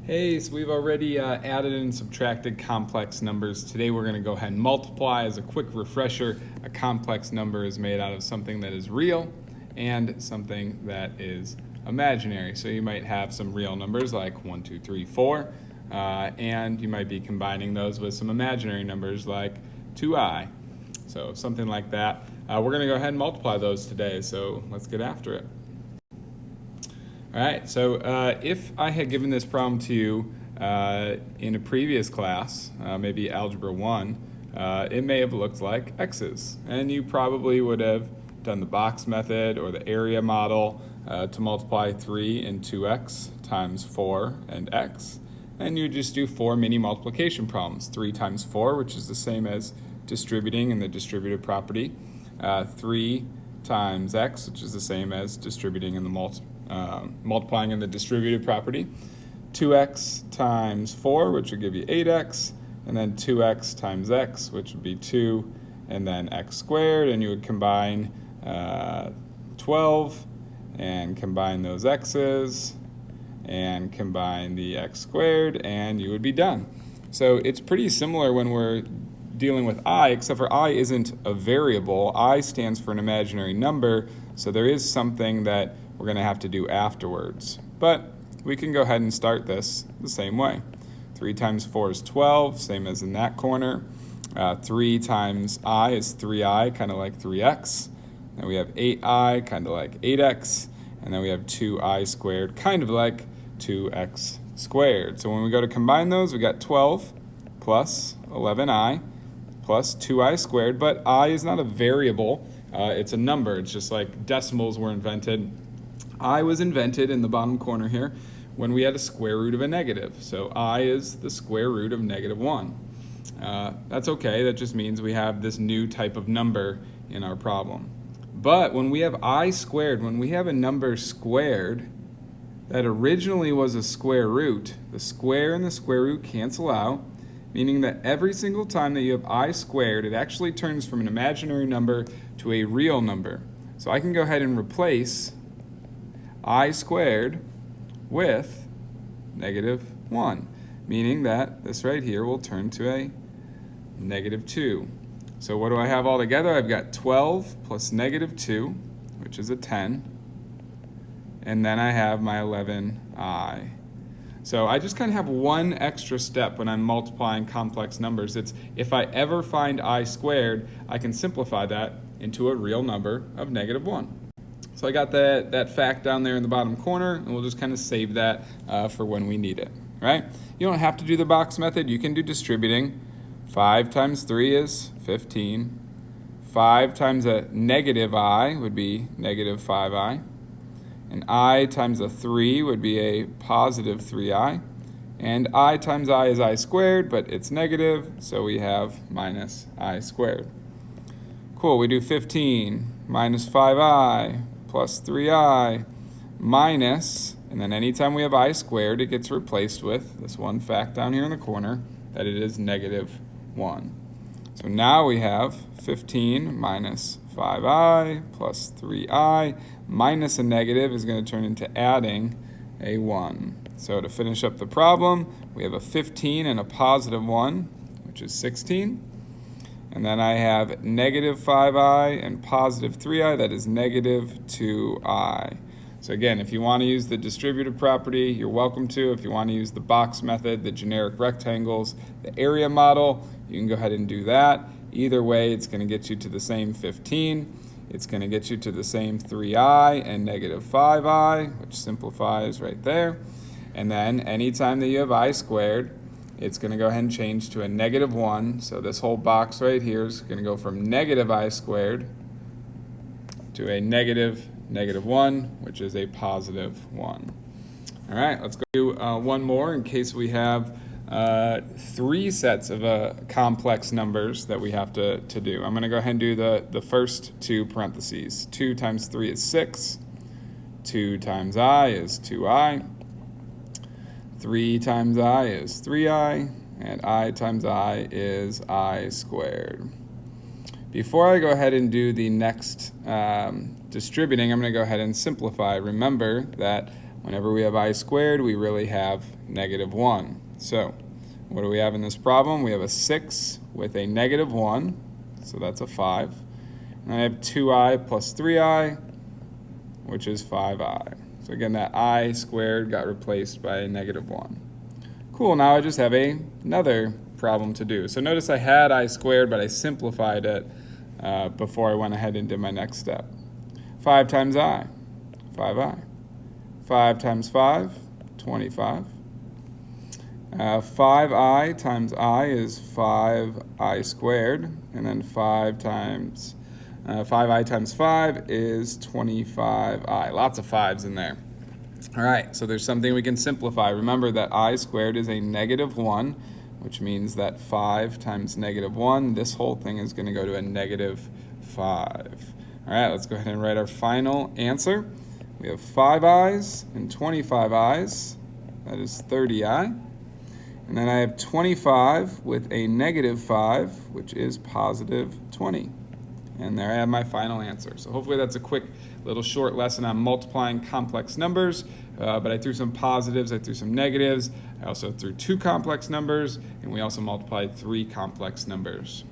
Hey, so we've already added and subtracted complex numbers. Today we're going to go ahead and multiply. As a quick refresher, a complex number is made out of something that is real and something that is imaginary. So you might have some real numbers like 1, 2, 3, 4, and you might be combining those with some imaginary numbers like 2i. So something like that. We're going to go ahead and multiply those today, so let's get after it. All right, so if I had given this problem to you in a previous class, maybe Algebra 1, it may have looked like x's. And you probably would have done the box method or the area model to multiply 3 and 2x times 4 and x. And you just do 4 mini multiplication problems. 3 times 4, which is the same as distributing in the distributive property. 3 times x, which is the same as distributing in the multiplying in the distributive property, 2x times 4, which would give you 8x, and then 2x times x, which would be 2, and then x squared, and you would combine 12, and combine those x's, and combine the x squared, and you would be done. So it's pretty similar when we're dealing with I, except for I isn't a variable. I stands for an imaginary number, so there is something that we're going to have to do afterwards. But we can go ahead and start this the same way. 3 times 4 is 12, same as in that corner. 3 times I is 3i, kind of like 3x. Then we have 8i, kind of like 8x. And then we have 2i squared, kind of like 2x squared. So when we go to combine those, we got 12 plus 11i plus 2i squared. But I is not a variable. It's a number. It's just like decimals were invented. I was invented in the bottom corner here when we had a square root of a negative. So I is the square root of -1. That's okay. That just means we have this new type of number in our problem. But when we have I squared, when we have a number squared that originally was a square root, the square and the square root cancel out, meaning that every single time that you have I squared, it actually turns from an imaginary number to a real number. So I can go ahead and replace I squared with -1, meaning that this right here will turn to a -2. So what do I have all together? I've got 12 plus -2, which is a 10, and then I have my 11i. So I just kind of have one extra step when I'm multiplying complex numbers. It's if I ever find I squared, I can simplify that into a real number of -1. So I got that fact down there in the bottom corner, and we'll just kind of save that for when we need it, right? You don't have to do the box method. You can do distributing. 5 times 3 is 15. 5 times a -i would be -5i. And I times a 3 would be a +3i. And I times I is I squared, but it's negative, so we have -i squared. Cool, we do 15 minus 5i plus 3i minus, and then anytime we have I squared, it gets replaced with this one fact down here in the corner, that it is -1. So now we have 15 minus 5i plus 3i minus a negative is going to turn into adding a 1. So to finish up the problem, we have a 15 and a +1, which is 16. And then I have -5i and +3i, that is -2i. So again, if you want to use the distributive property, you're welcome to. If you want to use the box method, the generic rectangles, the area model, you can go ahead and do that. Either way, it's going to get you to the same 15. It's going to get you to the same 3i and -5i, which simplifies right there. And then anytime that you have I squared, it's going to go ahead and change to a -1. So this whole box right here is going to go from -I squared to a -1, which is a +1. All right, let's go do one more in case we have 3 sets of complex numbers that we have to do. I'm going to go ahead and do the first 2 parentheses. 2 times 3 is 6. 2 times I is 2i. 3 times I is 3i, and I times I is I squared. Before I go ahead and do the next distributing, I'm going to go ahead and simplify. Remember that Whenever we have I squared, we really have -1. So what do we have in this problem? We have a 6 with a -1, so that's a 5. And I have 2i plus 3i, which is 5i. So again, that I squared got replaced by a -1. Cool, now I just have another problem to do. So notice I had I squared, but I simplified it before I went ahead and did my next step. 5 times I, 5i. 5 times 5, 25. 5i times I is 5i squared, and then 5i times 5 is 25i. Lots of 5s in there. All right, so there's something we can simplify. Remember that I squared is a -1, which means that 5 times -1, this whole thing is going to go to a -5. All right, let's go ahead and write our final answer. We have 5 i's and 25 i's. That is 30i. And then I have 25 with a -5, which is +20. And there I have my final answer. So hopefully that's a quick little short lesson on multiplying complex numbers. But I threw some positives, I threw some negatives. I also threw 2 complex numbers, and we also multiplied 3 complex numbers.